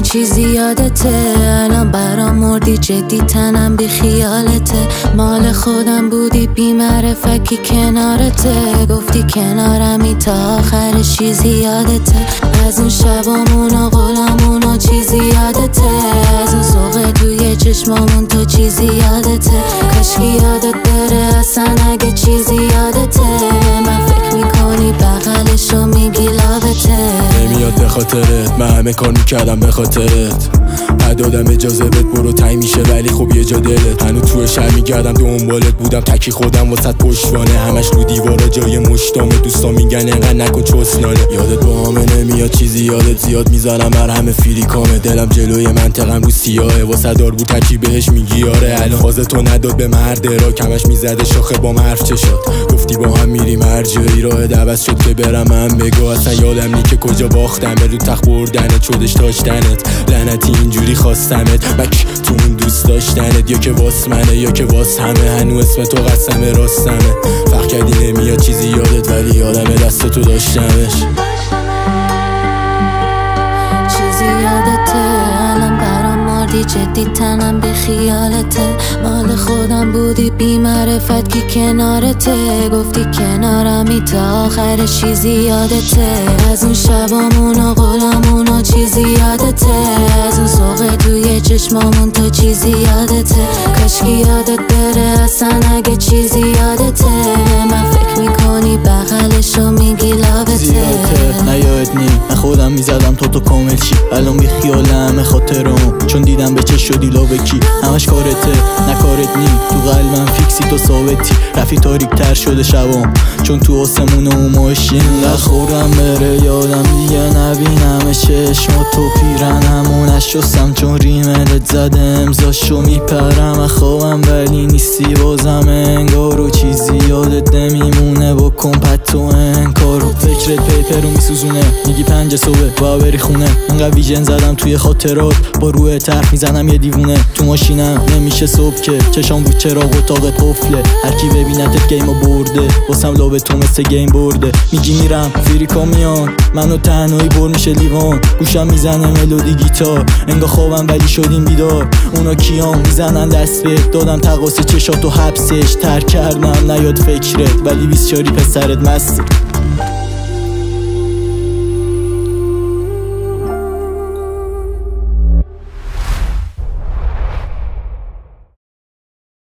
چیزی یادته؟ الان برام مردی جدی تنم بی خیالته. مال خودم بودی بی معرفکی کنارته. گفتی کنارمی تا آخر چیزی یادته؟ از اون شبامون و قولمون و چیزی یادته؟ از اون ذوق توی چشمامون تو چیزی یادته؟ کاشکی یادت بره اصلا اگه چیزی یادته. من فکر میکنی بغلشو میگی لابته. نمیاد به خاطرت، من همه کار میکردم به خاطرت. ندادم اجازه بهت برو تنگ میشه ولی خب یه جا دلت. هنو توی شهر میگردم دنبالت بودم، تکی خودم واسط پشتوانه. همش رو دیوارا جای مشتامه، دوستا میگن انقدر نکن چسنانه. یادت با همه نمیاد چیزی یادت زیاد میزنم بر همه فیلیکامه. دلم جلوی منطقم رو سیاهه، واسه دار بود تکی بهش میگی آره. الان فاز تو نداد به مرد را، کمش میزده شاخه با حرف چه شد. گفتی با هم میریم هر جایی، راه عوض شد که برم من بگو. اصلا یادم نی که کجا باختم، رو تخت بردنت شدش داشتنت. لعنتی اینجوری خواستمت، بک تو اون دوست داشتنت. یا که واس منه یا که واس همه، هنو اسم تو قسمه راستمه. فرق کردی نمیاد چیزی یادت ولی یادمه دست تو داشتمش. چیزی یادته؟ الان برام مردی جدی تنم بی خیالته. مال خودم بودی بی معرفت کی کنارته. گفتی کنارمی تا آخر چیزی یادته؟ از اون شبامون و قولمون و چیزی یادته؟ از اون ذوق توی چشمامون تو چیزی یادته؟ کاشکی یادت بره اصلا اگه چیزی یادته. من فکر میکنی بغلشو میگی لابته. زیادته نیاد نی، من خودم میزدم تو کامل چی. الان بی خیالم خاطرم، چون دیدم به چه شدی لابکی. همش کارته نکارت نی، تو قلبم فیکسی تو ثابتی. رفی تاریک تر شده شبام، چون تو آسمون و ماشین. لخورم بره یادم دیگه نبینم چشما تو پیرنمو نشستم، چون ریملت زده امضاشو میپرم. خوابم ولی نیستی بازم انگار، و چیزی یادت نمیمونه. بکن پتو انکارو، فکرت پیپرو میسوزونه. میگی 5 صبح با بری خونه. انقدر ویژن زدم توی خاطرات، با روی طرف میزنم یه دیوونه. تو ماشینم نمیشه صبح که چشام بود چراغ اتاقت قفله. هرکی ببینتت گیمو برده، واسم لابه تو مثل گیم برده. میگی میرم فریکا میان، منو تنهایی بر میشه لیوان. گوشم میزنه ملودی گیتار، انگار خوابم ولی شدیم بیدار. اونا کیام میزنن دست به دادم تقاس چشاتو حبسش تر کردم. نیاد فکرت ولی 24 پسرت مسته.